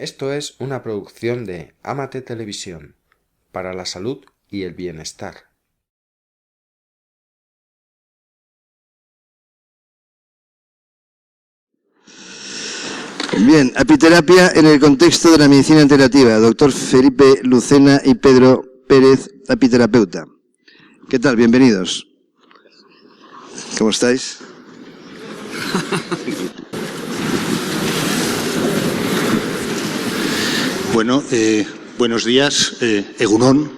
Esto es una producción de Amate Televisión, para la salud y el bienestar. Bien, apiterapia en el contexto de la medicina integrativa. Doctor Felipe Lucena y Pedro Pérez, apiterapeuta. ¿Qué tal? Bienvenidos. ¿Cómo estáis? Bueno, buenos días, Egunon.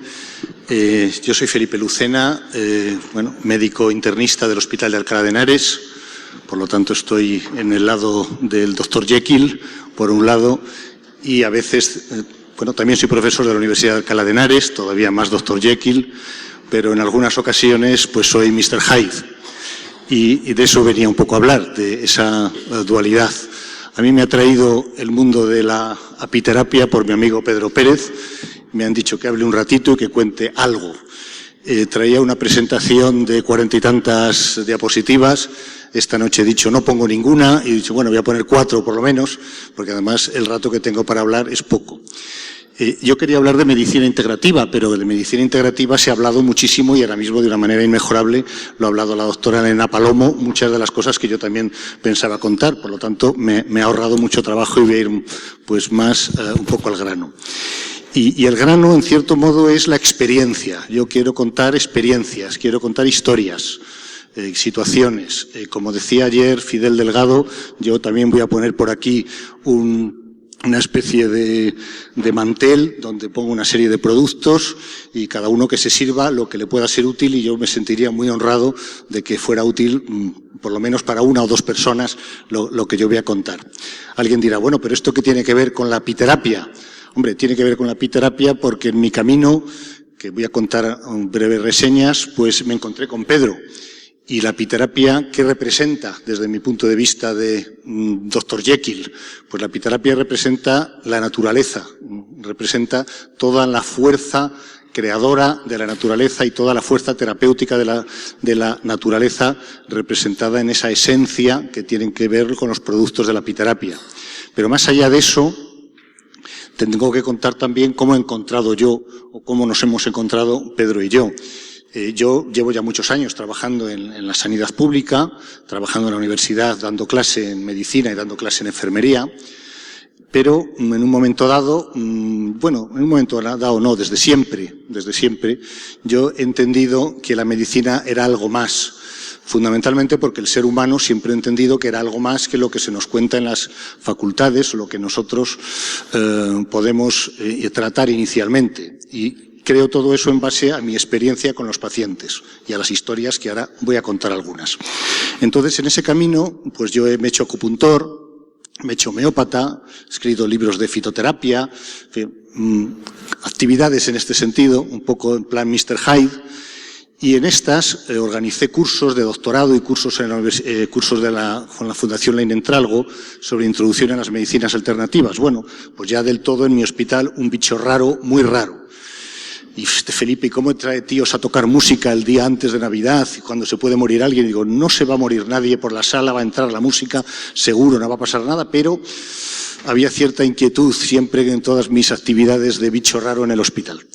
Yo soy Felipe Lucena, médico internista del Hospital de Alcalá de Henares. Por lo tanto, estoy en el lado del Dr. Jekyll, por un lado, y a veces, también soy profesor de la Universidad de Alcalá de Henares, todavía más Dr. Jekyll, pero en algunas ocasiones pues soy Mr. Hyde. Y de eso venía un poco a hablar, de esa dualidad. A mí me ha traído el mundo de la apiterapia por mi amigo Pedro Pérez. Me han dicho que hable un ratito y que cuente algo. Traía una presentación de 40 y tantas diapositivas. Esta noche he dicho, no pongo ninguna, y he dicho, bueno, voy a poner 4 por lo menos, porque además el rato que tengo para hablar es poco. Yo quería hablar de medicina integrativa, pero de medicina integrativa se ha hablado muchísimo y ahora mismo de una manera inmejorable lo ha hablado la doctora Elena Palomo, muchas de las cosas que yo también pensaba contar, por lo tanto me ha ahorrado mucho trabajo y voy a ir pues más un poco al grano. Y el grano, en cierto modo, es la experiencia. Yo quiero contar experiencias, quiero contar historias, situaciones. Como decía ayer Fidel Delgado, yo también voy a poner por aquí una especie de mantel donde pongo una serie de productos y cada uno que se sirva lo que le pueda ser útil, y yo me sentiría muy honrado de que fuera útil por lo menos para 1 o 2 personas lo que yo voy a contar. Alguien dirá, bueno, pero ¿esto qué tiene que ver con la apiterapia? Hombre, tiene que ver con la apiterapia porque en mi camino, que voy a contar breves reseñas, pues me encontré con Pedro. Y la apiterapia, ¿qué representa desde mi punto de vista de Dr. Jekyll? Pues la apiterapia representa la naturaleza, representa toda la fuerza creadora de la naturaleza y toda la fuerza terapéutica de la naturaleza representada en esa esencia que tienen que ver con los productos de la apiterapia. Pero más allá de eso, tengo que contar también cómo he encontrado yo, o cómo nos hemos encontrado Pedro y yo. Yo llevo ya muchos años trabajando en la sanidad pública, trabajando en la universidad, dando clase en medicina y dando clase en enfermería, pero en un momento dado, desde siempre, yo he entendido que la medicina era algo más, fundamentalmente porque el ser humano siempre ha entendido que era algo más que lo que se nos cuenta en las facultades o lo que nosotros podemos tratar inicialmente. Y creo todo eso en base a mi experiencia con los pacientes y a las historias que ahora voy a contar algunas. Entonces, en ese camino, pues yo me he hecho acupuntor, me he hecho homeópata, he escrito libros de fitoterapia, actividades en este sentido, un poco en plan Mr. Hyde, y en estas organicé cursos de doctorado y cursos con la Fundación Lein Entralgo sobre introducción en las medicinas alternativas. Bueno, pues ya del todo en mi hospital un bicho raro, muy raro. Y Felipe, ¿cómo trae tíos a tocar música el día antes de Navidad y cuando se puede morir alguien? Digo, no se va a morir nadie por la sala, va a entrar la música, seguro, no va a pasar nada, pero había cierta inquietud siempre en todas mis actividades de bicho raro en el hospital.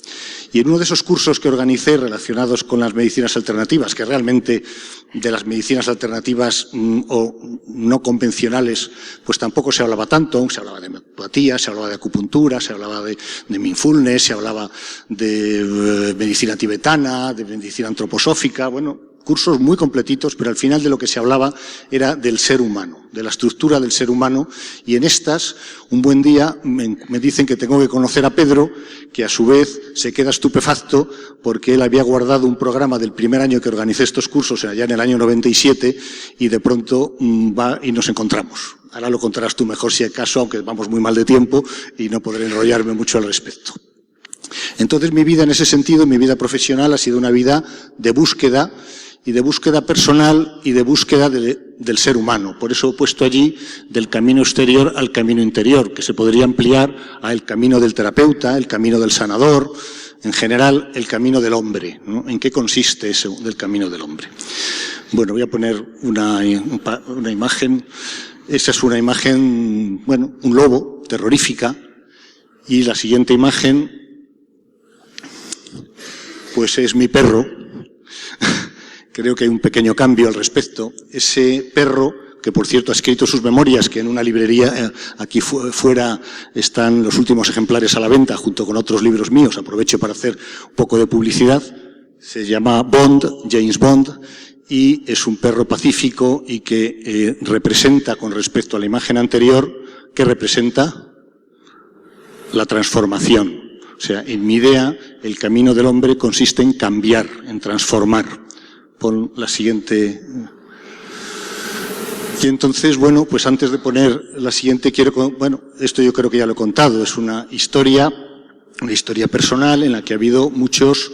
Y en uno de esos cursos que organicé relacionados con las medicinas alternativas, que realmente de las medicinas alternativas o no convencionales, pues tampoco se hablaba tanto, se hablaba de homeopatía, se hablaba de acupuntura, se hablaba de mindfulness, se hablaba de medicina tibetana, de medicina antroposófica, cursos muy completitos, pero al final de lo que se hablaba era del ser humano, de la estructura del ser humano, y en estas, un buen día, me dicen que tengo que conocer a Pedro, que a su vez se queda estupefacto porque él había guardado un programa del primer año que organicé estos cursos, allá en el año 97, y de pronto va y nos encontramos. Ahora lo contarás tú mejor si acaso, aunque vamos muy mal de tiempo y no podré enrollarme mucho al respecto. Entonces mi vida en ese sentido, mi vida profesional ha sido una vida de búsqueda, y de búsqueda personal y de búsqueda del ser humano. Por eso he puesto allí del camino exterior al camino interior, que se podría ampliar al camino del terapeuta, el camino del sanador, en general el camino del hombre, ¿no? ¿En qué consiste eso del camino del hombre? Bueno, voy a poner una imagen. Esa es una imagen, un lobo, terrorífica, Y la siguiente imagen, pues es mi perro. Creo que hay un pequeño cambio al respecto. Ese perro, que por cierto ha escrito sus memorias, que en una librería aquí fuera están los últimos ejemplares a la venta, junto con otros libros míos, aprovecho para hacer un poco de publicidad, se llama Bond, James Bond, y es un perro pacífico y que representa, con respecto a la imagen anterior, ¿qué representa? La transformación. O sea, en mi idea, el camino del hombre consiste en cambiar, en transformar. Pon la siguiente. Y entonces, bueno, pues antes de poner la siguiente, esto yo creo que ya lo he contado, es una historia personal en la que ha habido muchos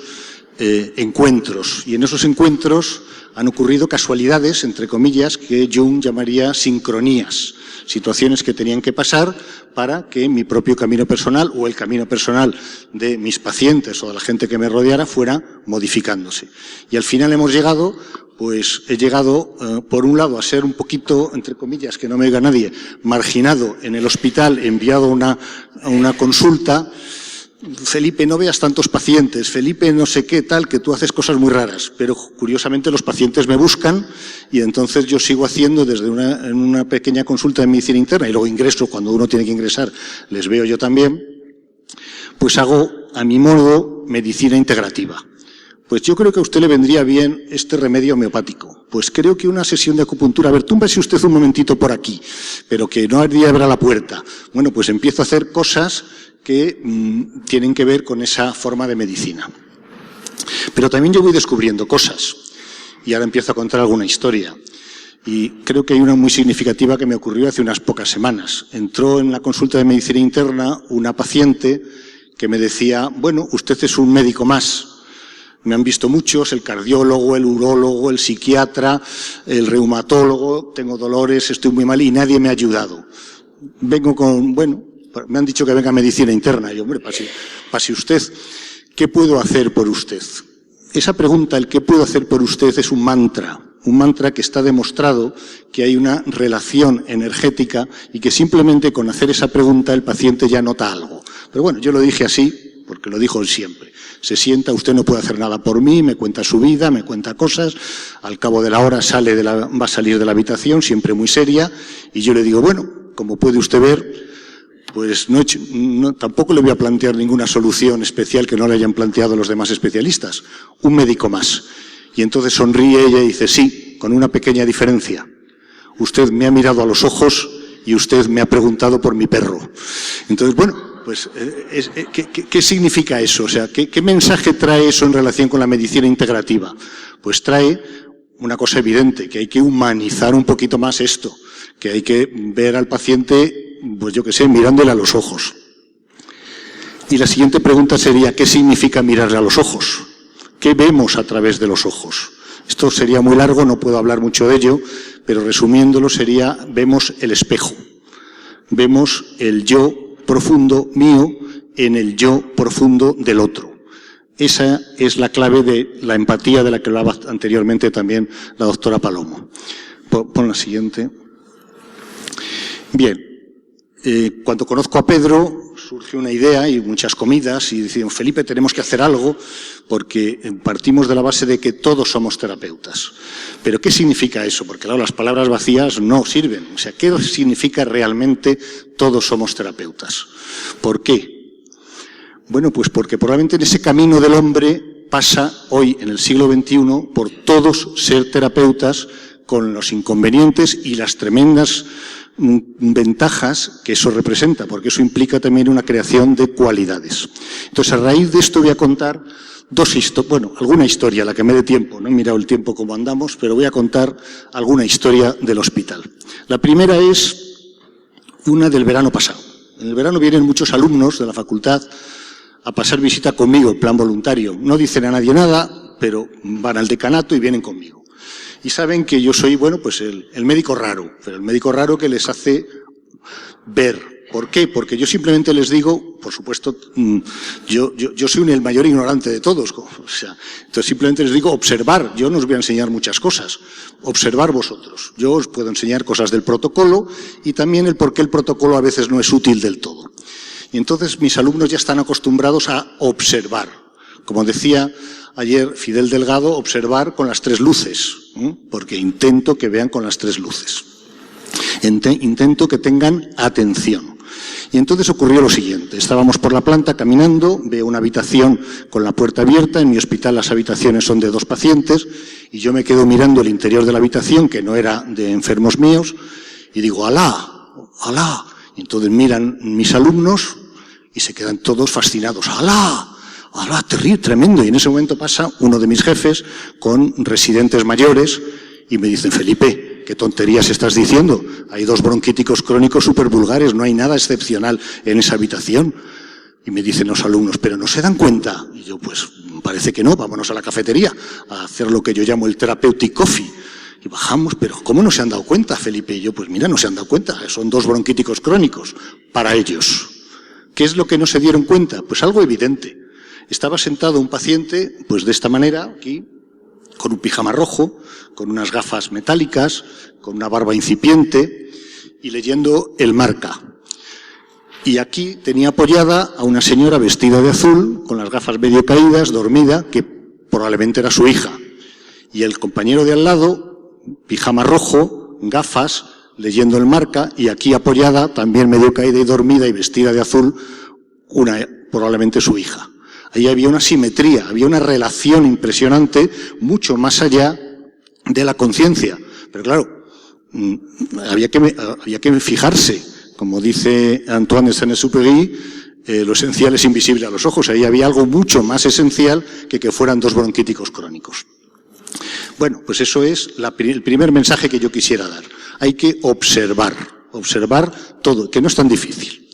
encuentros. Y en esos encuentros han ocurrido casualidades, entre comillas, que Jung llamaría sincronías. Situaciones que tenían que pasar para que mi propio camino personal o el camino personal de mis pacientes o de la gente que me rodeara fuera modificándose. Y al final he llegado, por un lado, a ser un poquito, entre comillas, que no me oiga nadie, marginado en el hospital, enviado a una consulta. Felipe, no veas tantos pacientes, Felipe, no sé qué tal, que tú haces cosas muy raras, pero curiosamente los pacientes me buscan y entonces yo sigo haciendo en una pequeña consulta de medicina interna y luego ingreso, cuando uno tiene que ingresar, les veo yo también, pues hago a mi modo medicina integrativa. Pues yo creo que a usted le vendría bien este remedio homeopático. Pues creo que una sesión de acupuntura, a ver, túmbese usted un momentito por aquí, pero que no habría abra la puerta. Bueno, pues empiezo a hacer cosas que tienen que ver con esa forma de medicina. Pero también yo voy descubriendo cosas y ahora empiezo a contar alguna historia. Y creo que hay una muy significativa que me ocurrió hace unas pocas semanas. Entró en la consulta de medicina interna una paciente que me decía, bueno, usted es un médico más. Me han visto muchos, el cardiólogo, el urólogo, el psiquiatra, el reumatólogo, tengo dolores, estoy muy mal y nadie me ha ayudado. Vengo me han dicho que venga a medicina interna. Y hombre, pase usted. ¿Qué puedo hacer por usted? Esa pregunta, el ¿qué puedo hacer por usted? Es un mantra que está demostrado que hay una relación energética y que simplemente con hacer esa pregunta el paciente ya nota algo. Pero bueno, yo lo dije así porque lo dijo él siempre. Se sienta, usted no puede hacer nada por mí, me cuenta su vida, me cuenta cosas, al cabo de la hora va a salir de la habitación, siempre muy seria, y yo le digo, bueno, como puede usted ver, pues tampoco le voy a plantear ninguna solución especial que no le hayan planteado los demás especialistas. Un médico más. Y entonces sonríe ella y dice, sí, con una pequeña diferencia. Usted me ha mirado a los ojos y usted me ha preguntado por mi perro. Entonces, bueno, pues, ¿qué significa eso? O sea, ¿qué mensaje trae eso en relación con la medicina integrativa? Pues trae una cosa evidente, que hay que humanizar un poquito más esto, que hay que ver al paciente, pues yo qué sé, mirándole a los ojos. Y la siguiente pregunta sería, ¿qué significa mirarle a los ojos? ¿Qué vemos a través de los ojos? Esto sería muy largo, no puedo hablar mucho de ello, pero resumiéndolo sería, vemos el espejo. Vemos el yo profundo mío en el yo profundo del otro. Esa es la clave de la empatía de la que hablaba anteriormente también la doctora Palomo. Pon la siguiente. Bien. Cuando conozco a Pedro, surge una idea y muchas comidas y decimos, Felipe, tenemos que hacer algo porque partimos de la base de que todos somos terapeutas. Pero ¿qué significa eso? Porque claro, las palabras vacías no sirven. O sea, ¿qué significa realmente todos somos terapeutas? ¿Por qué? Bueno, pues porque probablemente en ese camino del hombre pasa hoy, en el siglo XXI, por todos ser terapeutas con los inconvenientes y las tremendas ventajas que eso representa, porque eso implica también una creación de cualidades. Entonces, a raíz de esto voy a contar alguna historia, la que me dé tiempo, no he mirado el tiempo como andamos, pero voy a contar alguna historia del hospital. La primera es una del verano pasado. En el verano vienen muchos alumnos de la facultad a pasar visita conmigo en plan voluntario. No dicen a nadie nada, pero van al decanato y vienen conmigo. Y saben que yo soy, pues el médico raro, pero el médico raro que les hace ver. ¿Por qué? Porque yo simplemente les digo, por supuesto, yo soy el mayor ignorante de todos. O sea, entonces simplemente les digo observar. Yo no os voy a enseñar muchas cosas. Observar vosotros. Yo os puedo enseñar cosas del protocolo y también el por qué el protocolo a veces no es útil del todo. Y entonces mis alumnos ya están acostumbrados a observar. Como decía ayer Fidel Delgado, observar con las 3 luces, porque intento que vean con las 3 luces. Intento que tengan atención. Y entonces ocurrió lo siguiente. Estábamos por la planta caminando, veo una habitación con la puerta abierta. En mi hospital las habitaciones son de 2 pacientes y yo me quedo mirando el interior de la habitación, que no era de enfermos míos, y digo, ¡alá! ¡Alá! Y entonces miran mis alumnos y se quedan todos fascinados. ¡Alá! ¡Alá! Terrible, tremendo. Y en ese momento pasa uno de mis jefes con residentes mayores y me dicen, Felipe, ¿qué tonterías estás diciendo? Hay 2 bronquíticos crónicos súper vulgares, no hay nada excepcional en esa habitación. Y me dicen los alumnos, ¿pero no se dan cuenta? Y yo, pues, parece que no, vámonos a la cafetería a hacer lo que yo llamo el therapeutic coffee. Y bajamos, pero ¿cómo no se han dado cuenta, Felipe? Y yo, pues mira, no se han dado cuenta, son 2 bronquíticos crónicos para ellos. ¿Qué es lo que no se dieron cuenta? Pues algo evidente. Estaba sentado un paciente, pues de esta manera, aquí, con un pijama rojo, con unas gafas metálicas, con una barba incipiente y leyendo el Marca. Y aquí tenía apoyada a una señora vestida de azul, con las gafas medio caídas, dormida, que probablemente era su hija. Y el compañero de al lado, pijama rojo, gafas, leyendo el Marca, y aquí apoyada, también medio caída y dormida y vestida de azul, probablemente su hija. Ahí había una simetría, había una relación impresionante, mucho más allá de la conciencia. Pero claro, había que fijarse, como dice Antoine de Saint-Exupéry, lo esencial es invisible a los ojos. Ahí había algo mucho más esencial que fueran 2 bronquíticos crónicos. Bueno, pues eso es el primer mensaje que yo quisiera dar. Hay que observar todo, que no es tan difícil.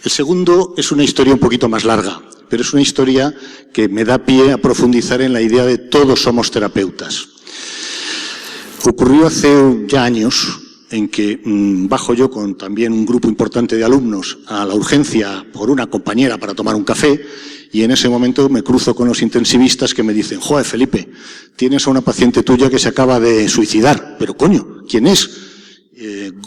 El segundo es una historia un poquito más larga, pero es una historia que me da pie a profundizar en la idea de todos somos terapeutas. Ocurrió hace ya años en que bajo yo con también un grupo importante de alumnos a la urgencia por una compañera para tomar un café, y en ese momento me cruzo con los intensivistas que me dicen, joder, Felipe, tienes a una paciente tuya que se acaba de suicidar. Pero coño, ¿quién es?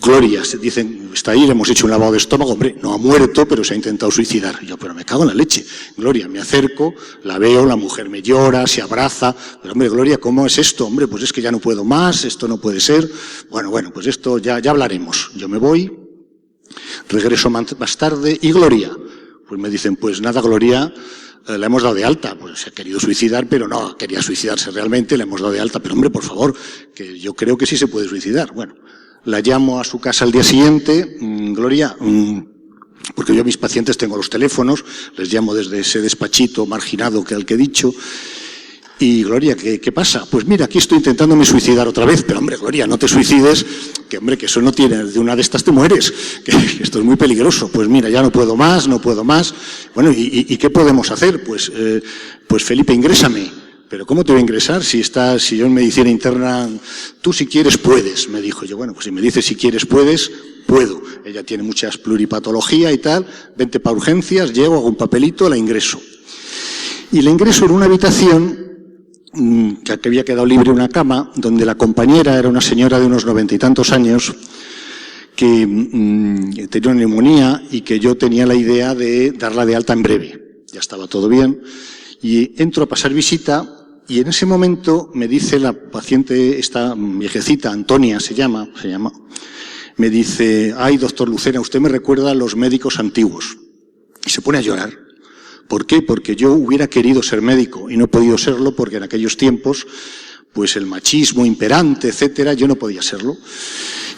Gloria, se dicen, está ahí, le hemos hecho un lavado de estómago, hombre, no ha muerto, pero se ha intentado suicidar. Y yo, pero me cago en la leche. Gloria, me acerco, la veo, la mujer me llora, se abraza. Pero hombre, Gloria, ¿cómo es esto? Hombre, pues es que ya no puedo más, esto no puede ser. Bueno, pues esto ya hablaremos. Yo me voy, regreso más tarde, y Gloria. Pues me dicen, pues nada, Gloria, la hemos dado de alta. Pues se ha querido suicidar, pero no quería suicidarse realmente, la hemos dado de alta. Pero hombre, por favor, que yo creo que sí se puede suicidar. Bueno, la llamo a su casa al día siguiente, Gloria, porque yo a mis pacientes tengo los teléfonos, les llamo desde ese despachito marginado al que he dicho. Y Gloria, ¿qué pasa? Pues mira, aquí estoy intentándome suicidar otra vez, pero hombre, Gloria, no te suicides, que hombre, que eso no tiene, de una de estas te mueres, que esto es muy peligroso. Pues mira, ya no puedo más. Bueno, ¿y qué podemos hacer? Pues Felipe, ingrésame. ¿Pero cómo te voy a ingresar si yo en medicina interna, tú si quieres puedes? Me dijo yo, bueno, pues si me dices si quieres puedes, puedo. Ella tiene muchas pluripatología y tal, vente para urgencias, llego, hago un papelito, la ingreso. Y la ingreso en una habitación que había quedado libre una cama, donde la compañera era una señora de unos 90 y tantos años, que tenía una neumonía y que yo tenía la idea de darla de alta en breve. Ya estaba todo bien. Y entro a pasar visita y en ese momento me dice la paciente, esta viejecita, Antonia se llama, me dice, ay, doctor Lucena, usted me recuerda a los médicos antiguos. Y se pone a llorar. ¿Por qué? Porque yo hubiera querido ser médico y no he podido serlo porque en aquellos tiempos, pues el machismo imperante, etcétera, yo no podía serlo.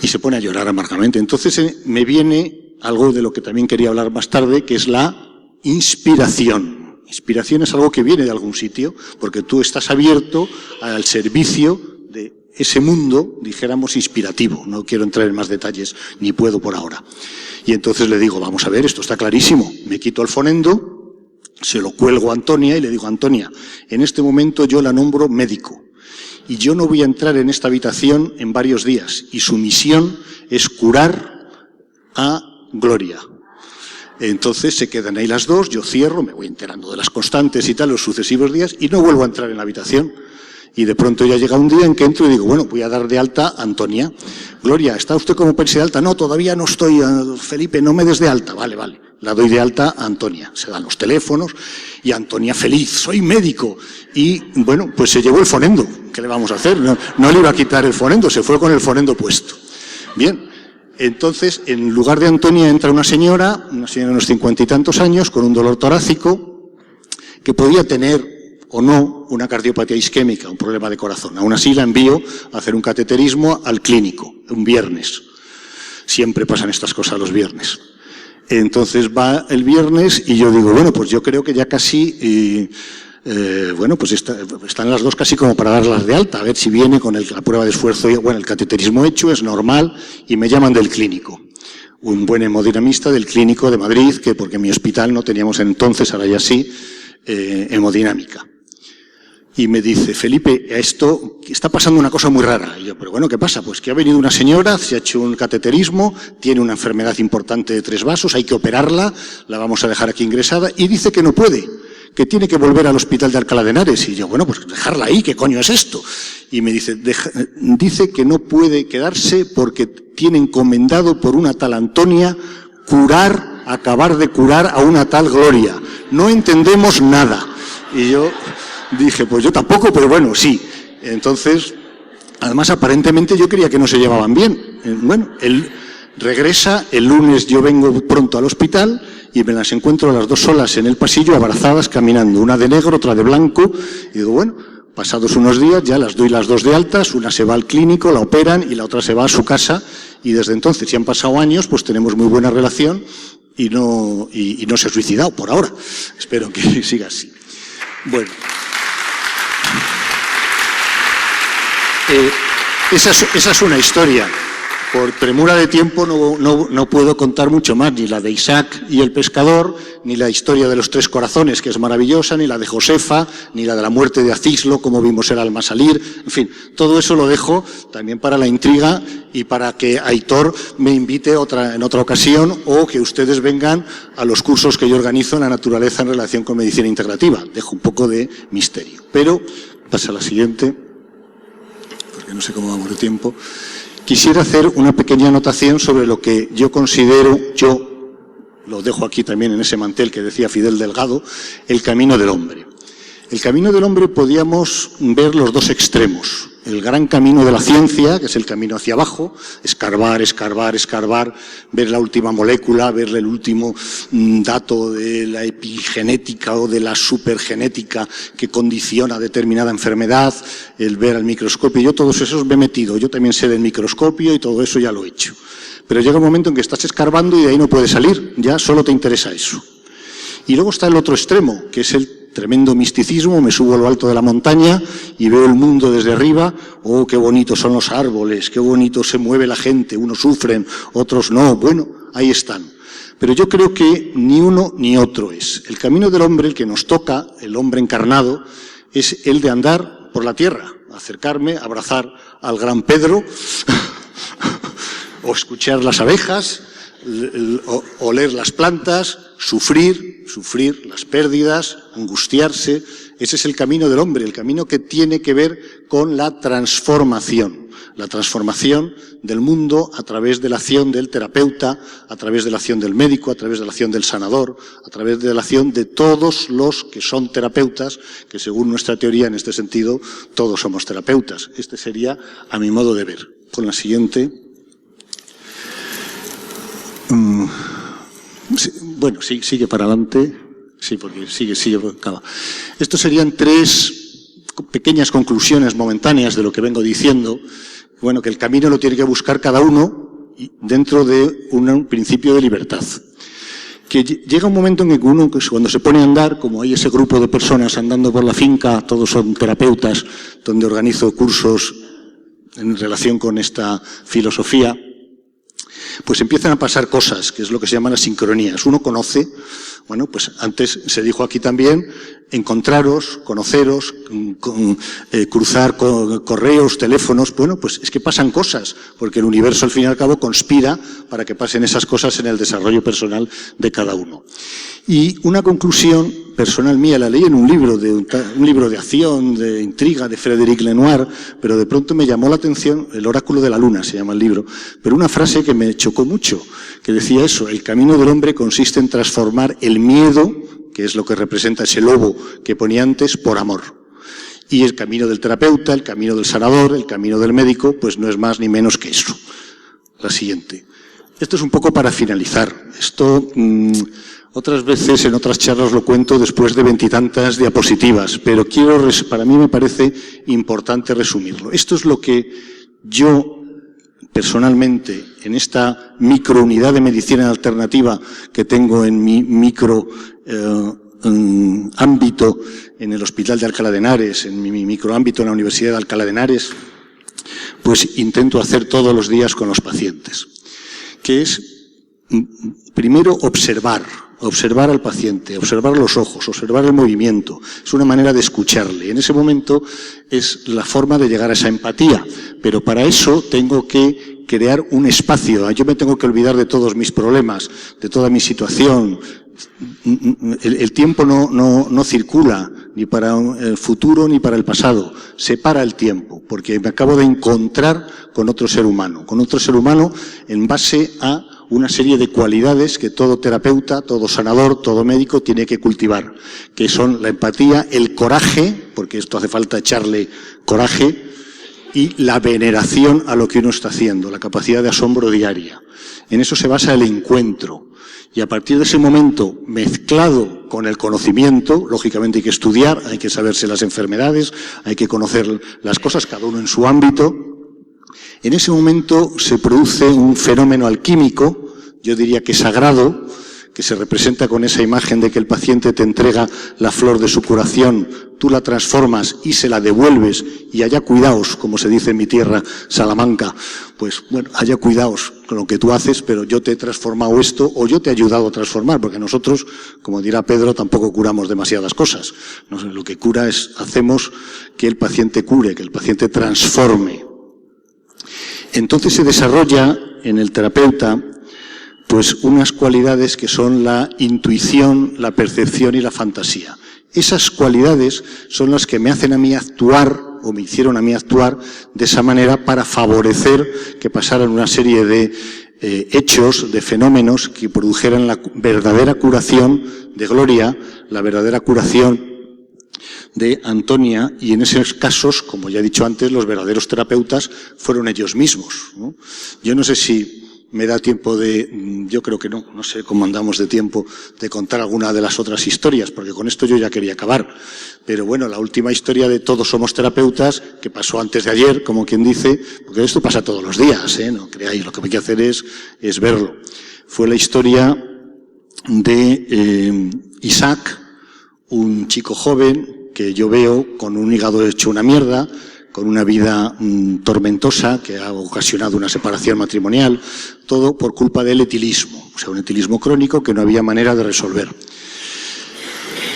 Y se pone a llorar amargamente. Entonces me viene algo de lo que también quería hablar más tarde, que es la inspiración. Inspiración es algo que viene de algún sitio, porque tú estás abierto al servicio de ese mundo, dijéramos, inspirativo. No quiero entrar en más detalles, ni puedo por ahora. Y entonces le digo, vamos a ver, esto está clarísimo. Me quito el fonendo, se lo cuelgo a Antonia y le digo, Antonia, en este momento yo la nombro médico. Y yo no voy a entrar en esta habitación en varios días. Y su misión es curar a Gloria. Entonces se quedan ahí las dos, yo cierro, me voy enterando de las constantes y tal los sucesivos días y no vuelvo a entrar en la habitación. Y de pronto ya llega un día en que entro y digo, bueno, voy a dar de alta a Antonia. Gloria, ¿está usted como pensé de alta? No, todavía no estoy, Felipe, no me des de alta. Vale. la doy de alta a Antonia. Se dan los teléfonos y Antonia feliz, soy médico. Y bueno, pues se llevó el fonendo. ¿Qué le vamos a hacer? No le iba a quitar el fonendo, se fue con el fonendo puesto. Bien, entonces en lugar de Antonia entra una señora de unos 50 y tantos años con un dolor torácico que podía tener o no una cardiopatía isquémica, un problema de corazón. Aún así la envío a hacer un cateterismo al clínico, un viernes. Siempre pasan estas cosas los viernes. Entonces va el viernes y yo digo, bueno, pues yo creo que ya casi, bueno, pues están las dos casi como para darlas de alta, a ver si viene con la prueba de esfuerzo. Bueno, el cateterismo hecho es normal y me llaman del clínico. Un buen hemodinamista del clínico de Madrid, que porque en mi hospital no teníamos entonces, ahora ya sí, hemodinámica. Y me dice, Felipe, esto está pasando una cosa muy rara. Y yo, pero bueno, ¿qué pasa? Pues que ha venido una señora, se ha hecho un cateterismo, tiene una enfermedad importante de 3 vasos, hay que operarla, la vamos a dejar aquí ingresada, y dice que no puede, que tiene que volver al hospital de Alcalá de Henares. Y yo, bueno, pues dejarla ahí, ¿qué coño es esto? Y me dice, dice que no puede quedarse porque tiene encomendado por una tal Antonia acabar de curar a una tal Gloria. No entendemos nada. Y yo dije, pues yo tampoco, pero bueno, sí. Entonces, además, aparentemente yo creía que no se llevaban bien. Bueno, él regresa, el lunes yo vengo pronto al hospital y me las encuentro a las dos solas en el pasillo, abrazadas, caminando, una de negro, otra de blanco, y digo, bueno, pasados unos días ya las doy las dos de altas, una se va al clínico, la operan y la otra se va a su casa, y desde entonces, si han pasado años, pues tenemos muy buena relación y no se ha suicidado por ahora. Espero que siga así. Bueno. Esa es una historia. Por premura de tiempo no puedo contar mucho más, ni la de Isaac y el pescador, ni la historia de los 3 corazones, que es maravillosa, ni la de Josefa, ni la de la muerte de Acislo, como vimos el alma salir. En fin, todo eso lo dejo también para la intriga y para que Aitor me invite en otra ocasión, o que ustedes vengan a los cursos que yo organizo en la naturaleza en relación con medicina integrativa. Dejo un poco de misterio. Pero, pasa a la siguiente, porque no sé cómo vamos de tiempo. Quisiera hacer una pequeña anotación sobre lo que yo considero, lo dejo aquí también en ese mantel que decía Fidel Delgado, el camino del hombre. El camino del hombre podíamos ver los dos extremos. El gran camino de la ciencia, que es el camino hacia abajo, escarbar, escarbar, escarbar, ver la última molécula, ver el último dato de la epigenética o de la supergenética que condiciona determinada enfermedad, el ver al microscopio. Yo todos esos me he metido, yo también sé del microscopio y todo eso ya lo he hecho. Pero llega un momento en que estás escarbando y de ahí no puedes salir, ya solo te interesa eso. Y luego está el otro extremo, que es el tremendo misticismo, me subo a lo alto de la montaña y veo el mundo desde arriba, oh, qué bonitos son los árboles, qué bonito se mueve la gente, unos sufren, otros no, bueno, ahí están. Pero yo creo que ni uno ni otro es. El camino del hombre, el que nos toca, el hombre encarnado, es el de andar por la tierra, acercarme, abrazar al gran Pedro, o escuchar las abejas, oler las plantas, sufrir las pérdidas, angustiarse. Ese es el camino del hombre, el camino que tiene que ver con la transformación del mundo a través de la acción del terapeuta, a través de la acción del médico, a través de la acción del sanador, a través de la acción de todos los que son terapeutas, que según nuestra teoría en este sentido todos somos terapeutas. Este sería a mi modo de ver. Con la siguiente. Bueno, sí, sigue para adelante. Sí, porque sigue. Acaba. Estos serían 3 pequeñas conclusiones momentáneas de lo que vengo diciendo. Bueno, que el camino lo tiene que buscar cada uno dentro de un principio de libertad. Que llega un momento en que uno, cuando se pone a andar, como hay ese grupo de personas andando por la finca, todos son terapeutas, donde organizo cursos en relación con esta filosofía, pues empiezan a pasar cosas, que es lo que se llaman las sincronías. Uno conoce, bueno, pues antes se dijo aquí también, encontraros, conoceros, cruzar correos, teléfonos, bueno, pues es que pasan cosas, porque el universo al fin y al cabo conspira para que pasen esas cosas en el desarrollo personal de cada uno. Y una conclusión personal mía, la leí en un libro de acción, de intriga, de Frédéric Lenoir, pero de pronto me llamó la atención, El oráculo de la luna se llama el libro, pero una frase que me chocó mucho, que decía eso: el camino del hombre consiste en transformar el miedo, que es lo que representa ese lobo que ponía antes, por amor. Y el camino del terapeuta, el camino del sanador, el camino del médico, pues no es más ni menos que eso. La siguiente. Esto es un poco para finalizar. Esto otras veces en otras charlas lo cuento después de 20 y tantas diapositivas, pero para mí me parece importante resumirlo. Esto es lo que yo personalmente en esta microunidad de medicina alternativa que tengo en mi micro ámbito en el Hospital de Alcalá de Henares, en mi microámbito en la Universidad de Alcalá de Henares, pues intento hacer todos los días con los pacientes, que es primero observar al paciente, observar los ojos, observar el movimiento. Es una manera de escucharle. En ese momento es la forma de llegar a esa empatía, pero para eso tengo que crear un espacio. Yo me tengo que olvidar de todos mis problemas, de toda mi situación. El tiempo no circula ni para el futuro ni para el pasado. Se para el tiempo, porque me acabo de encontrar con otro ser humano en base a una serie de cualidades que todo terapeuta, todo sanador, todo médico tiene que cultivar, que son la empatía, el coraje, porque esto hace falta echarle coraje, y la veneración a lo que uno está haciendo, la capacidad de asombro diaria. En eso se basa el encuentro. Y a partir de ese momento, mezclado con el conocimiento, lógicamente hay que estudiar, hay que saberse las enfermedades, hay que conocer las cosas, cada uno en su ámbito. En ese momento se produce un fenómeno alquímico, yo diría que sagrado, que se representa con esa imagen de que el paciente te entrega la flor de su curación, tú la transformas y se la devuelves, y haya cuidaos, como se dice en mi tierra, Salamanca, pues bueno, haya cuidaos con lo que tú haces, pero yo te he transformado esto, o yo te he ayudado a transformar, porque nosotros, como dirá Pedro, tampoco curamos demasiadas cosas. Lo que cura es, hacemos que el paciente cure, que el paciente transforme. Entonces se desarrolla en el terapeuta pues unas cualidades que son la intuición, la percepción y la fantasía. Esas cualidades son las que me hacen a mí actuar, o me hicieron a mí actuar de esa manera para favorecer que pasaran una serie de hechos, de fenómenos que produjeran la verdadera curación de Gloria, la verdadera curación de Antonia, y en esos casos, como ya he dicho antes, los verdaderos terapeutas fueron ellos mismos, ¿no? Yo no sé si me da tiempo yo creo que no sé cómo andamos de tiempo, de contar alguna de las otras historias, porque con esto yo ya quería acabar. Pero bueno, la última historia de Todos somos terapeutas, que pasó antes de ayer, como quien dice, porque esto pasa todos los días, no creáis, lo que hay que hacer es verlo. Fue la historia de Isaac, un chico joven que yo veo con un hígado hecho una mierda, con una vida tormentosa que ha ocasionado una separación matrimonial, todo por culpa del etilismo, o sea, un etilismo crónico que no había manera de resolver.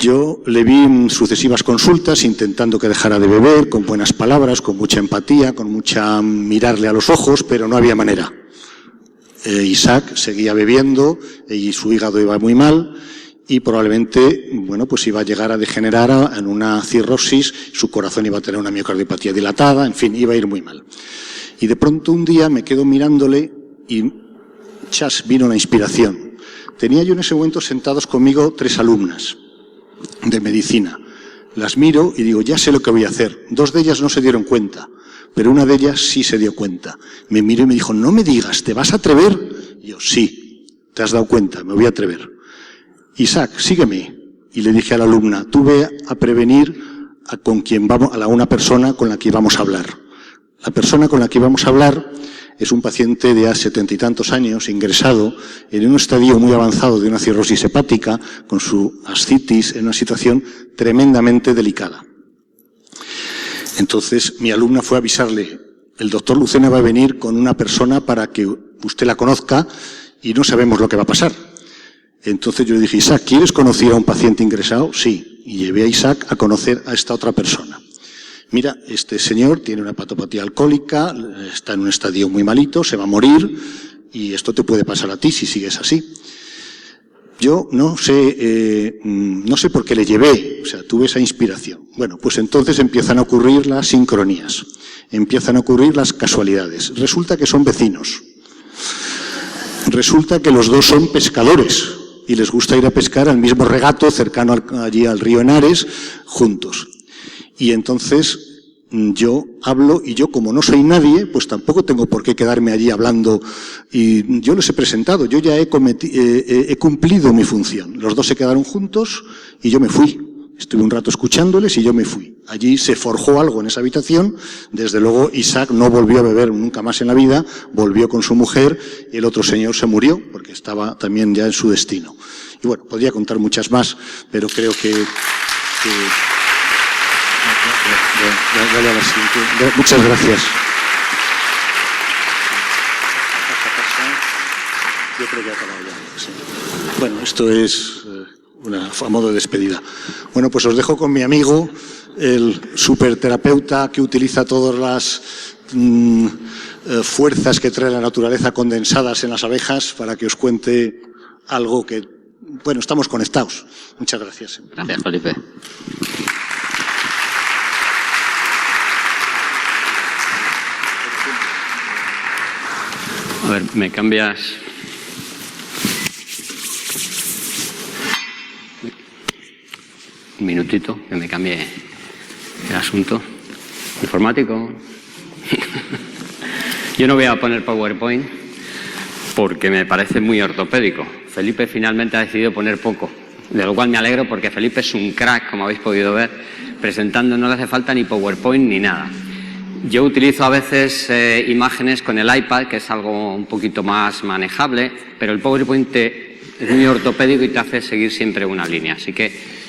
Yo le vi en sucesivas consultas intentando que dejara de beber, con buenas palabras, con mucha empatía, con mucha mirarle a los ojos, pero no había manera. Isaac seguía bebiendo y su hígado iba muy mal, y probablemente, bueno, pues iba a llegar a degenerar en una cirrosis, su corazón iba a tener una miocardiopatía dilatada, en fin, iba a ir muy mal. Y de pronto un día me quedo mirándole y vino una inspiración. Tenía yo en ese momento sentados conmigo 3 alumnas de medicina. Las miro y digo, ya sé lo que voy a hacer. 2 de ellas no se dieron cuenta, pero una de ellas sí se dio cuenta. Me miró y me dijo, no me digas, ¿te vas a atrever? Y yo, sí, te has dado cuenta, me voy a atrever. Isaac, sígueme. Y le dije a la alumna, tú ve a prevenir a una persona con la que íbamos a hablar. La persona con la que íbamos a hablar es un paciente de 70 y tantos años, ingresado en un estadio muy avanzado de una cirrosis hepática, con su ascitis, en una situación tremendamente delicada. Entonces mi alumna fue a avisarle, el doctor Lucena va a venir con una persona para que usted la conozca y no sabemos lo que va a pasar. Entonces yo le dije, Isaac, ¿quieres conocer a un paciente ingresado? Sí. Y llevé a Isaac a conocer a esta otra persona. Mira, este señor tiene una hepatopatía alcohólica, está en un estadio muy malito, se va a morir, y esto te puede pasar a ti si sigues así. yo no sé por qué le llevé, o sea, tuve esa inspiración. Bueno, pues entonces empiezan a ocurrir las sincronías, empiezan a ocurrir las casualidades. Resulta que son vecinos. Resulta que los dos son pescadores y les gusta ir a pescar al mismo regato cercano allí al río Henares, juntos. Y entonces yo hablo y yo, como no soy nadie, pues tampoco tengo por qué quedarme allí hablando. Y yo les he presentado, yo ya he cumplido mi función. Los dos se quedaron juntos y yo me fui. Estuve un rato escuchándoles y yo me fui. Allí se forjó algo en esa habitación. Desde luego Isaac no volvió a beber nunca más en la vida, volvió con su mujer y el otro señor se murió porque estaba también ya en su destino. Y bueno, podría contar muchas más, pero creo que dale a la siguiente. Muchas gracias. Yo creo que ha acabado ya. Sí. Bueno, esto es a modo de despedida. Bueno, pues os dejo con mi amigo, el superterapeuta que utiliza todas las fuerzas que trae la naturaleza condensadas en las abejas para que os cuente algo que, bueno, estamos conectados. Muchas gracias. Gracias, Felipe. A ver, me cambias. Un minutito, que me cambie el asunto. Informático. Yo no voy a poner PowerPoint porque me parece muy ortopédico. Felipe finalmente ha decidido poner poco, de lo cual me alegro porque Felipe es un crack, como habéis podido ver. Presentando no le hace falta ni PowerPoint ni nada. Yo utilizo a veces imágenes con el iPad, que es algo un poquito más manejable, pero el PowerPoint es muy ortopédico y te hace seguir siempre una línea. Así que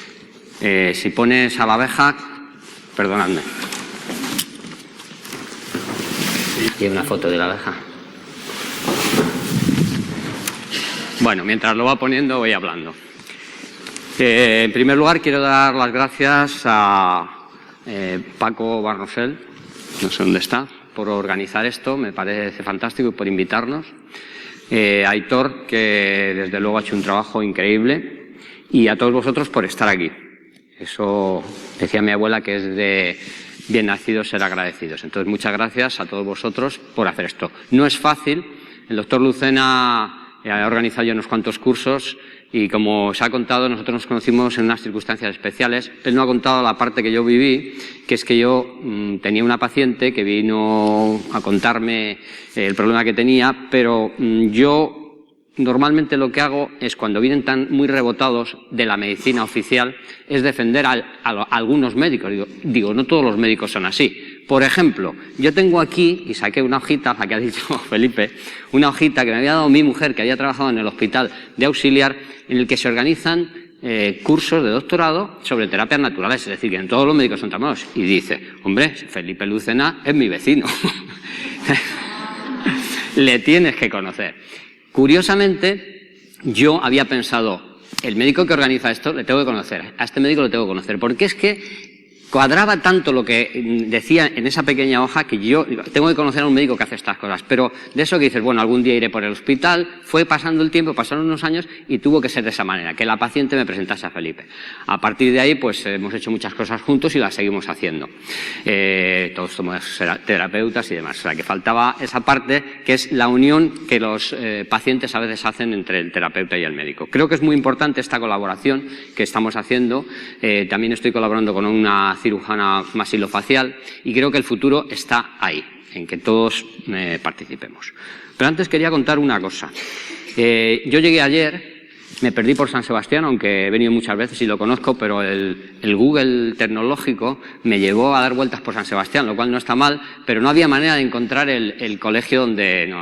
si pones a la abeja, perdonadme. Y una foto de la abeja. Bueno, mientras lo va poniendo voy hablando. En primer lugar quiero dar las gracias a Paco Barnosel, no sé dónde está, por organizar esto, me parece fantástico, y por invitarnos. A Aitor, que desde luego ha hecho un trabajo increíble, y a todos vosotros por estar aquí. Eso decía mi abuela, que es de bien nacidos ser agradecidos. Entonces, muchas gracias a todos vosotros por hacer esto. No es fácil. El doctor Lucena ha organizado ya unos cuantos cursos y, como os ha contado, nosotros nos conocimos en unas circunstancias especiales. Él no ha contado la parte que yo viví, que es que yo tenía una paciente que vino a contarme el problema que tenía, pero yo normalmente lo que hago es, cuando vienen tan muy rebotados de la medicina oficial, es defender a algunos médicos. Digo, no todos los médicos son así. Por ejemplo, yo tengo aquí, y saqué una hojita, la que ha dicho Felipe, una hojita que me había dado mi mujer, que había trabajado en el hospital de auxiliar, en el que se organizan cursos de doctorado sobre terapias naturales, es decir, que en todos los médicos son tramados. Y dice, hombre, Felipe Lucena es mi vecino. Le tienes que conocer. Curiosamente, yo había pensado, el médico que organiza esto le tengo que conocer, a este médico lo tengo que conocer, porque es que cuadraba tanto lo que decía en esa pequeña hoja que yo tengo que conocer a un médico que hace estas cosas. Pero de eso que dices, bueno, algún día iré por el hospital, fue pasando el tiempo, pasaron unos años y tuvo que ser de esa manera, que la paciente me presentase a Felipe. A partir de ahí, pues hemos hecho muchas cosas juntos y las seguimos haciendo. Todos somos terapeutas y demás. O sea, que faltaba esa parte, que es la unión que los pacientes a veces hacen entre el terapeuta y el médico. Creo que es muy importante esta colaboración que estamos haciendo. También estoy colaborando con una cirujana maxilofacial y creo que el futuro está ahí, en que todos participemos. Pero antes quería contar una cosa. Yo llegué ayer, me perdí por San Sebastián, aunque he venido muchas veces y lo conozco, pero el Google tecnológico me llevó a dar vueltas por San Sebastián, lo cual no está mal, pero no había manera de encontrar el colegio donde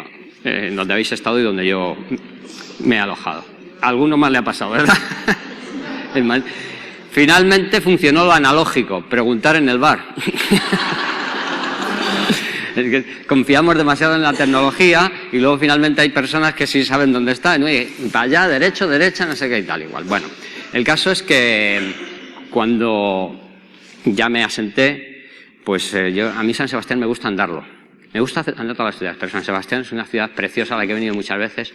habéis estado y donde yo me he alojado. A alguno más le ha pasado, ¿verdad? Finalmente funcionó lo analógico, preguntar en el bar. Es que confiamos demasiado en la tecnología y luego finalmente hay personas que sí saben dónde está. ¿No? Y para allá, derecho, derecha, no sé qué y tal, igual. Bueno, el caso es que cuando ya me asenté, pues a mí San Sebastián me gusta andarlo. Me gusta andar todas las ciudades, pero San Sebastián es una ciudad preciosa a la que he venido muchas veces.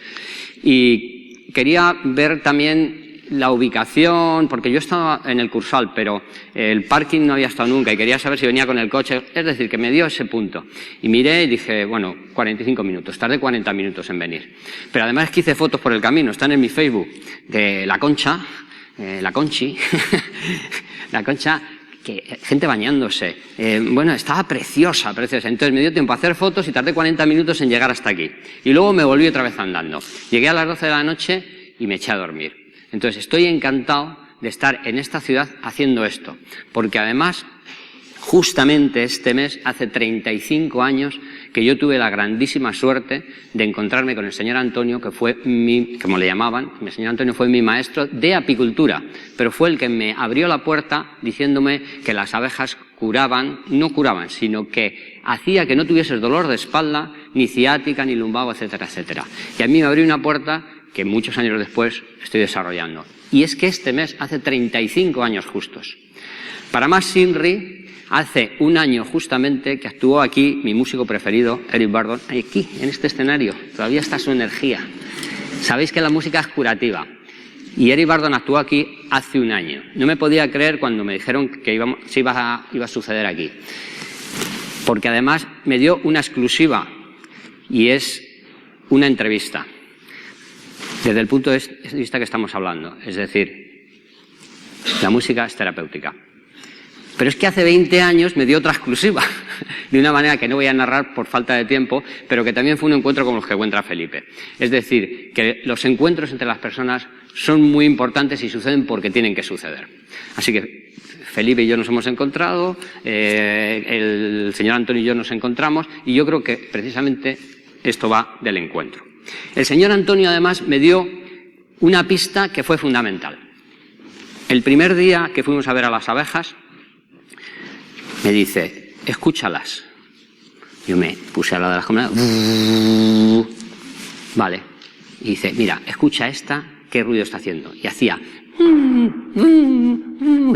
Y y quería ver también la ubicación, porque yo estaba en el Cursal, pero el parking no había estado nunca y quería saber si venía con el coche, es decir, que me dio ese punto. Y miré y dije, bueno, 45 minutos, tardé 40 minutos en venir. Pero además es que hice fotos por el camino, están en mi Facebook, de la Concha, la Conchi, la Concha, que gente bañándose. Bueno, estaba preciosa, preciosa. Entonces me dio tiempo a hacer fotos y tardé 40 minutos en llegar hasta aquí. Y luego me volví otra vez andando. Llegué a las 12 de la noche y me eché a dormir. Entonces estoy encantado de estar en esta ciudad haciendo esto, porque además, justamente este mes, hace 35 años, que yo tuve la grandísima suerte de encontrarme con el señor Antonio, que fue como le llamaban, el señor Antonio fue mi maestro de apicultura, pero fue el que me abrió la puerta diciéndome que las abejas curaban, no curaban, sino que hacía que no tuvieses dolor de espalda, ni ciática, ni lumbago, etcétera, etcétera. Y a mí me abrió una puerta que muchos años después estoy desarrollando. Y es que este mes hace 35 años justos. Para más Sinri, hace un año justamente que actuó aquí mi músico preferido, Eric Burdon, aquí, en este escenario. Todavía está su energía. Sabéis que la música es curativa. Y Eric Burdon actuó aquí hace un año. No me podía creer cuando me dijeron que iba a suceder aquí. Porque además me dio una exclusiva y es una entrevista. Desde el punto de vista que estamos hablando, es decir, la música es terapéutica. Pero es que hace 20 años me dio otra exclusiva, de una manera que no voy a narrar por falta de tiempo, pero que también fue un encuentro como los que encuentra Felipe. Es decir, que los encuentros entre las personas son muy importantes y suceden porque tienen que suceder. Así que Felipe y yo nos hemos encontrado, el señor Antonio y yo nos encontramos, y yo creo que precisamente esto va del encuentro. El señor Antonio, además, me dio una pista que fue fundamental. El primer día que fuimos a ver a las abejas, me dice, escúchalas. Yo me puse a la de las cámaras. Vale. Y dice, mira, escucha esta, qué ruido está haciendo. Y hacía. Y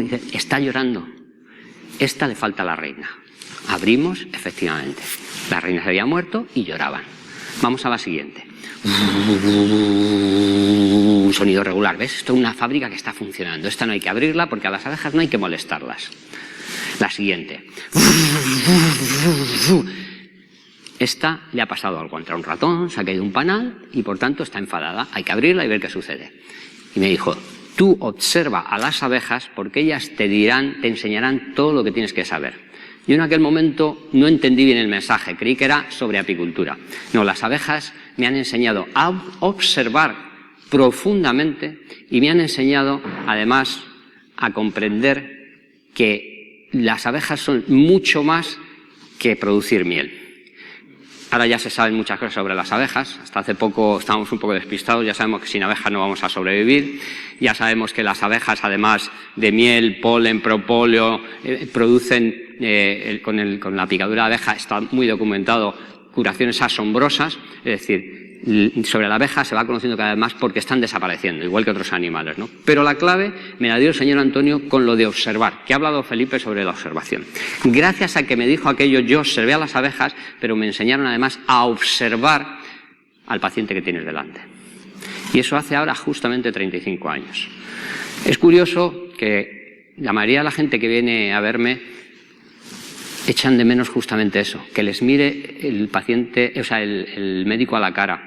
dice, está llorando. Esta le falta a la reina. Abrimos, efectivamente. La reina se había muerto y lloraban. Vamos a la siguiente. Un sonido regular, ¿ves? Esto es una fábrica que está funcionando. Esta no hay que abrirla porque a las abejas no hay que molestarlas. La siguiente. Esta le ha pasado algo contra un ratón, se ha caído un panal y por tanto está enfadada. Hay que abrirla y ver qué sucede. Y me dijo, tú observa a las abejas porque ellas te enseñarán todo lo que tienes que saber. Yo en aquel momento no entendí bien el mensaje, creí que era sobre apicultura. No, las abejas me han enseñado a observar profundamente y me han enseñado además a comprender que las abejas son mucho más que producir miel. Ahora ya se saben muchas cosas sobre las abejas. Hasta hace poco estábamos un poco despistados. Ya sabemos que sin abejas no vamos a sobrevivir. Ya sabemos que las abejas, además de miel, polen, propóleo, producen, con la picadura de abeja, está muy documentado, curaciones asombrosas. Es decir, sobre la abeja se va conociendo cada vez más porque están desapareciendo, igual que otros animales, ¿no? Pero la clave me la dio el señor Antonio con lo de observar, que ha hablado Felipe sobre la observación. Gracias a que me dijo aquello, yo observé a las abejas, pero me enseñaron además a observar al paciente que tienes delante. Y eso hace ahora justamente 35 años. Es curioso que la mayoría de la gente que viene a verme echan de menos justamente eso, que les mire el paciente, o sea, el médico a la cara,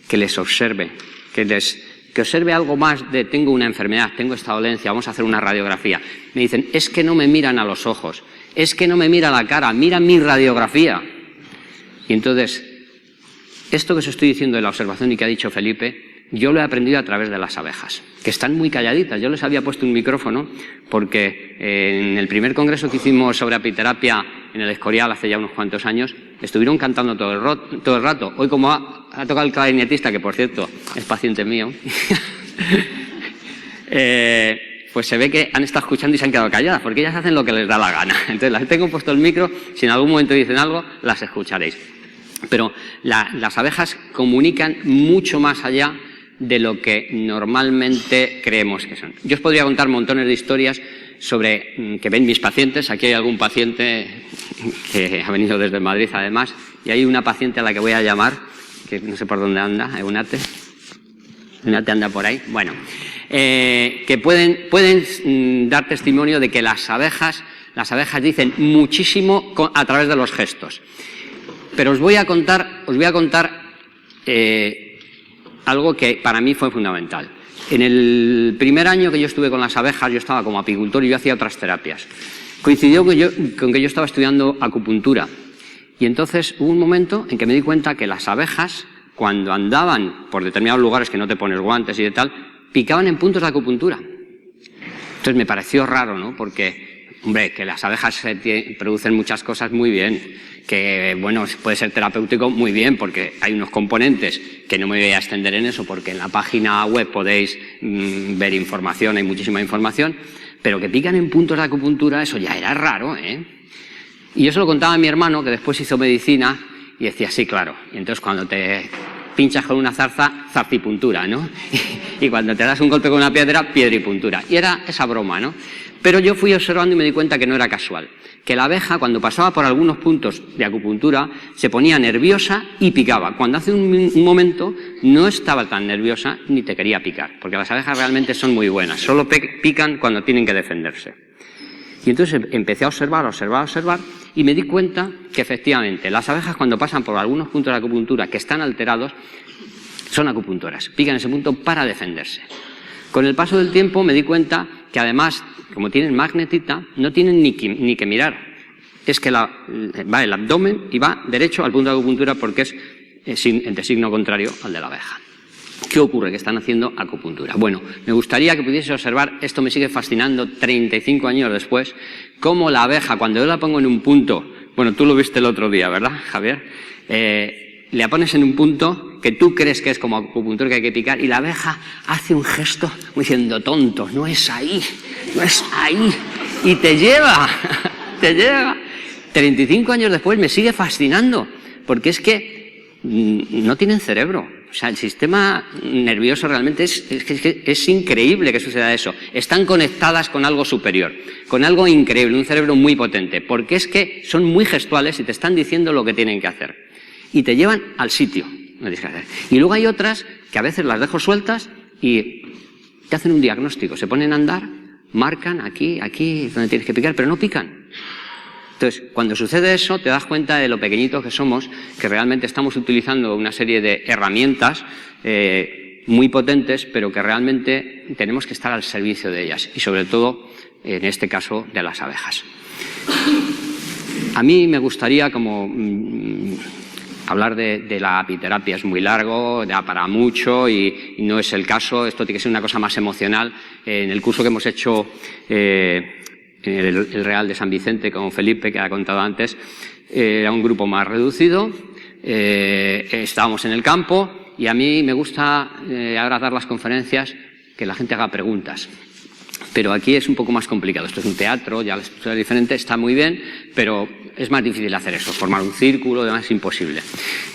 que les observe, que observe algo más de tengo una enfermedad, tengo esta dolencia, vamos a hacer una radiografía. Me dicen, es que no me miran a los ojos, es que no me mira la cara, mira mi radiografía. Y entonces, esto que os estoy diciendo de la observación y que ha dicho Felipe, yo lo he aprendido a través de las abejas, que están muy calladitas. Yo les había puesto un micrófono porque en el primer congreso que hicimos sobre apiterapia en el Escorial hace ya unos cuantos años, estuvieron cantando todo el rato. Hoy, como ha tocado el clarinetista, que por cierto es paciente mío, pues se ve que han estado escuchando y se han quedado calladas, porque ellas hacen lo que les da la gana. Entonces las tengo puesto el micro, si en algún momento dicen algo, las escucharéis. Pero las abejas comunican mucho más allá de lo que normalmente creemos que son. Yo os podría contar montones de historias sobre que ven mis pacientes. Aquí hay algún paciente que ha venido desde Madrid además, y hay una paciente a la que voy a llamar, que no sé por dónde anda, Eunate. Eunate anda por ahí. Bueno, que pueden dar testimonio de que las abejas dicen muchísimo a través de los gestos. Pero os voy a contar algo que para mí fue fundamental. En el primer año que yo estuve con las abejas, yo estaba como apicultor y yo hacía otras terapias. Coincidió con que yo estaba estudiando acupuntura. Y entonces hubo un momento en que me di cuenta que las abejas, cuando andaban por determinados lugares que no te pones guantes y de tal, picaban en puntos de acupuntura. Entonces me pareció raro, ¿no? Porque, hombre, que las abejas producen muchas cosas muy bien, que, bueno, puede ser terapéutico muy bien, porque hay unos componentes que no me voy a extender en eso, porque en la página web podéis ver información, hay muchísima información, pero que pican en puntos de acupuntura, eso ya era raro, ¿eh? Y yo se lo contaba a mi hermano, que después hizo medicina, y decía, sí, claro. Y entonces cuando te pinchas con una zarza, zarcipuntura, ¿no? Y cuando te das un golpe con una piedra, piedripuntura. Y era esa broma, ¿no? Pero yo fui observando y me di cuenta que no era casual. Que la abeja, cuando pasaba por algunos puntos de acupuntura, se ponía nerviosa y picaba. Cuando hace un momento no estaba tan nerviosa ni te quería picar. Porque las abejas realmente son muy buenas. Solo pican cuando tienen que defenderse. Y entonces empecé a observar, y me di cuenta que efectivamente las abejas, cuando pasan por algunos puntos de acupuntura que están alterados, son acupuntoras, pican ese punto para defenderse. Con el paso del tiempo me di cuenta que además, como tienen magnetita, no tienen ni que mirar. Es que va el abdomen y va derecho al punto de acupuntura porque es de signo contrario al de la abeja. ¿Qué ocurre? Que están haciendo acupuntura. Bueno, me gustaría que pudiese observar, esto me sigue fascinando 35 años después, cómo la abeja, cuando yo la pongo en un punto, bueno, tú lo viste el otro día, ¿verdad, Javier? Le pones en un punto que tú crees que es como acupuntura que hay que picar y la abeja hace un gesto como diciendo, tonto, no es ahí, y te lleva. 35 años después me sigue fascinando, porque es que no tienen cerebro. O sea, el sistema nervioso realmente es increíble que suceda eso. Están conectadas con algo superior, con algo increíble, un cerebro muy potente, porque es que son muy gestuales y te están diciendo lo que tienen que hacer. Y te llevan al sitio. Y luego hay otras que a veces las dejo sueltas y te hacen un diagnóstico. Se ponen a andar, marcan aquí donde tienes que picar, pero no pican. Entonces, cuando sucede eso, te das cuenta de lo pequeñitos que somos, que realmente estamos utilizando una serie de herramientas muy potentes, pero que realmente tenemos que estar al servicio de ellas, y sobre todo, en este caso, de las abejas. A mí me gustaría, hablar de la apiterapia es muy largo, da para mucho y no es el caso. Esto tiene que ser una cosa más emocional. En el curso que hemos hecho en el Real de San Vicente con Felipe, que ha contado antes, era un grupo más reducido, estábamos en el campo y a mí me gusta ahora dar las conferencias que la gente haga preguntas. Pero aquí es un poco más complicado. Esto es un teatro, ya la estructura es diferente, está muy bien, pero es más difícil hacer eso, formar un círculo, demás es imposible.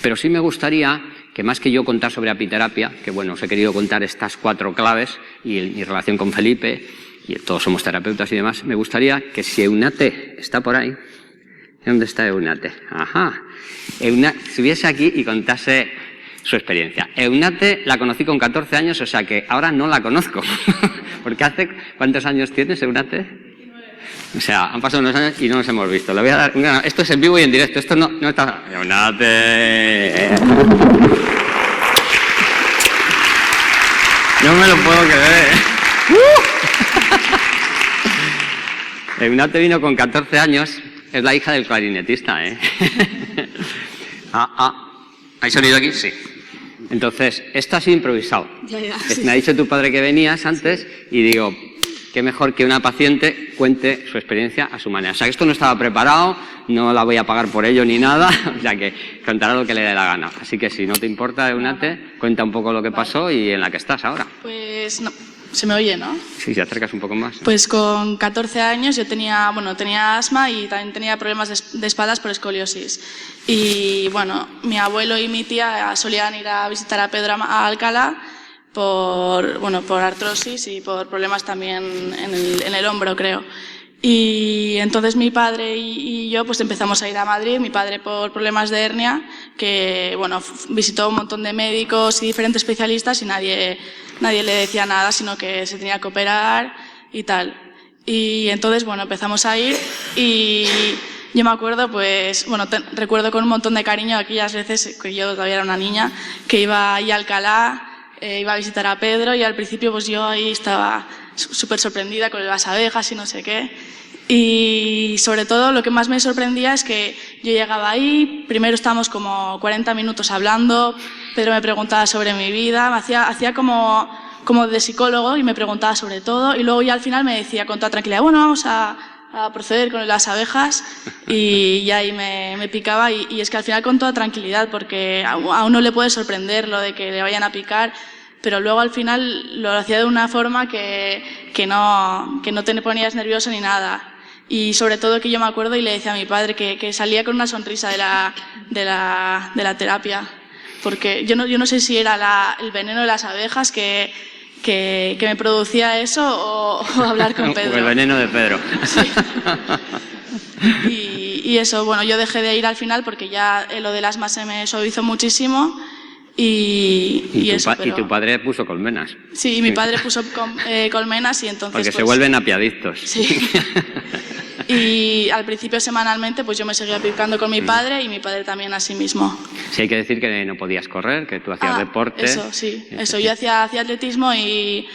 Pero sí me gustaría que, más que yo contar sobre apiterapia, que bueno, os he querido contar estas 4 claves y mi relación con Felipe, y todos somos terapeutas y demás, me gustaría que si Eunate está por ahí, ¿dónde está Eunate? Ajá, Eunate estuviese aquí y contase su experiencia. Eunate la conocí con 14 años, o sea que ahora no la conozco. Porque ¿cuántos años tienes, Eunate? 19. O sea, han pasado unos años y no nos hemos visto. Le voy a dar esto es en vivo y en directo, esto no está... Eunate... No me lo puedo creer. Eunate vino con 14 años, es la hija del clarinetista, ¿eh? ¿Hay sonido aquí? Sí. Entonces, esto ha sido improvisado. Sí. Me ha dicho tu padre que venías antes y digo, qué mejor que una paciente cuente su experiencia a su manera. O sea, que esto no estaba preparado, no la voy a pagar por ello ni nada, o sea, que contará lo que le dé la gana. Así que si no te importa, Eunate, cuenta un poco lo que pasó y en la que estás ahora. Pues no. Se me oye, ¿no? Sí, te acercas un poco más. Pues con 14 años yo tenía asma y también tenía problemas de espaldas por escoliosis. Y bueno, mi abuelo y mi tía solían ir a visitar a Pedro a Alcalá por artrosis y por problemas también en el hombro, creo. Y entonces mi padre y yo pues empezamos a ir a Madrid, mi padre por problemas de hernia, que bueno, visitó un montón de médicos y diferentes especialistas y nadie le decía nada, sino que se tenía que operar y tal. Y entonces, bueno, empezamos a ir y yo me acuerdo, pues, bueno, recuerdo con un montón de cariño aquellas veces, que yo todavía era una niña, que iba ahí a Alcalá, iba a visitar a Pedro y al principio pues yo ahí estaba súper sorprendida con las abejas y no sé qué. Y sobre todo lo que más me sorprendía es que yo llegaba ahí, primero estábamos como 40 minutos hablando, Pedro me preguntaba sobre mi vida, hacía como de psicólogo y me preguntaba sobre todo y luego ya al final me decía con toda tranquilidad, bueno, vamos a proceder con las abejas y ahí me picaba y es que al final con toda tranquilidad porque a uno le puede sorprender lo de que le vayan a picar, pero luego al final lo hacía de una forma que no te ponías nervioso ni nada. Y sobre todo que yo me acuerdo y le decía a mi padre que salía con una sonrisa de la terapia, porque yo no sé si era el veneno de las abejas que me producía eso o hablar con Pedro. O el veneno de Pedro. Sí. Y eso, bueno, yo dejé de ir al final porque ya lo del asma se me suavizó muchísimo y tu padre puso colmenas. Sí, mi padre puso colmenas y entonces... Porque se vuelven apiadictos. Sí. Y al principio semanalmente pues yo me seguía picando con mi padre y mi padre también a sí mismo. Sí, hay que decir que no podías correr, que tú hacías deporte. Eso, sí. Eso, yo hacía atletismo y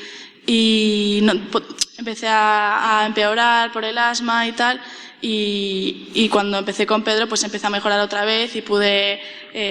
empecé a empeorar por el asma y tal. Y cuando empecé con Pedro pues empecé a mejorar otra vez y pude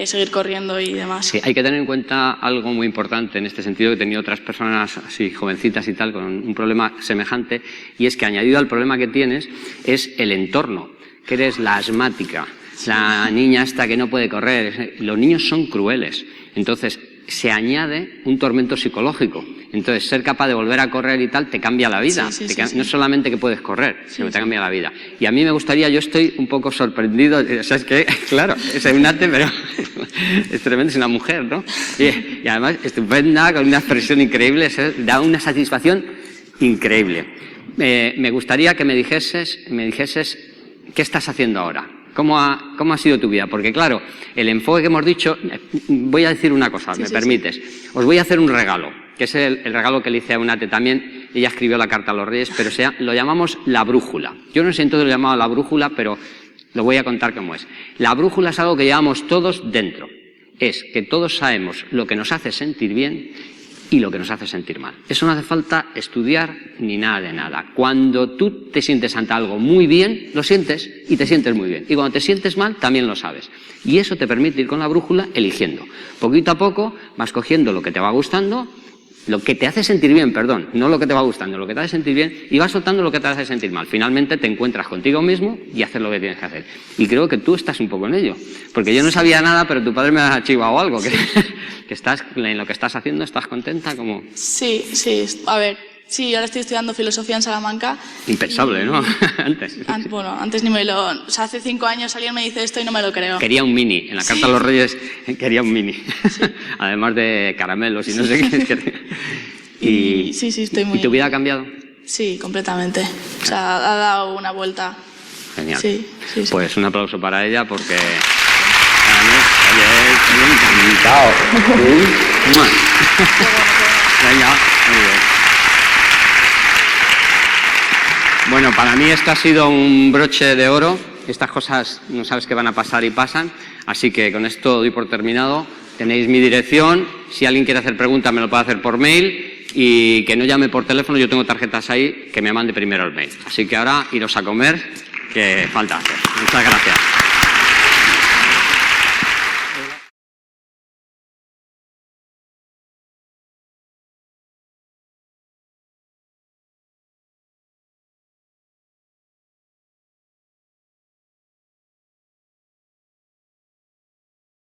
seguir corriendo y demás. Sí, hay que tener en cuenta algo muy importante en este sentido, que he tenido otras personas así jovencitas y tal con un problema semejante, y es que añadido al problema que tienes es el entorno, que eres la asmática, la niña esta que no puede correr. Los niños son crueles, entonces se añade un tormento psicológico. Entonces, ser capaz de volver a correr y tal te cambia la vida. Sí. No solamente que puedes correr, sino que te cambia la vida. Y a mí me gustaría, yo estoy un poco sorprendido, o sea, es que, claro, es un arte, pero es tremendo, es una mujer, ¿no? Y además, estupenda, con una expresión increíble, da una satisfacción increíble. Me gustaría que me dijeses qué estás haciendo ahora. ¿Cómo ha sido tu vida? Porque claro, el enfoque que hemos dicho, voy a decir una cosa, ¿me permites? Os voy a hacer un regalo, que es el regalo que le hice a Eunate también. Ella escribió la carta a los Reyes, pero lo llamamos la brújula. Yo no sé entonces lo llamaba la brújula, pero lo voy a contar cómo es. La brújula es algo que llevamos todos dentro. Es que todos sabemos lo que nos hace sentir bien y lo que nos hace sentir mal. Eso no hace falta estudiar ni nada de nada. Cuando tú te sientes ante algo muy bien, lo sientes y te sientes muy bien. Y cuando te sientes mal, también lo sabes. Y eso te permite ir con la brújula eligiendo. Poquito a poco vas cogiendo lo que te va gustando, lo que te hace sentir bien, perdón, no lo que te va gustando, lo que te hace sentir bien, y vas soltando lo que te hace sentir mal. Finalmente te encuentras contigo mismo y haces lo que tienes que hacer. Y creo que tú estás un poco en ello. Porque yo no sabía nada, pero tu padre me ha chivado algo, que estás en lo que estás haciendo, ¿estás contenta? Como... Sí, a ver, sí, ahora estoy estudiando filosofía en Salamanca. Impensable, ¿no? Antes. Bueno, antes ni me lo... O sea, hace 5 años alguien me dice esto y no me lo creo. Quería un mini, en la carta a los Reyes quería un mini. Sí. Además de caramelos y no sé qué. Sí, estoy muy... ¿Y tu vida ha cambiado? Sí, completamente. O sea, ha dado una vuelta. Genial. Sí. Pues un aplauso para ella porque... Oye, encantado. Venga, muy bien. Bueno, para mí esto ha sido un broche de oro. Estas cosas no sabes qué van a pasar y pasan. Así que con esto doy por terminado. Tenéis mi dirección. Si alguien quiere hacer preguntas me lo puede hacer por mail. Y que no llame por teléfono, yo tengo tarjetas ahí, que me mande primero el mail. Así que ahora iros a comer, que falta hacer. Muchas gracias.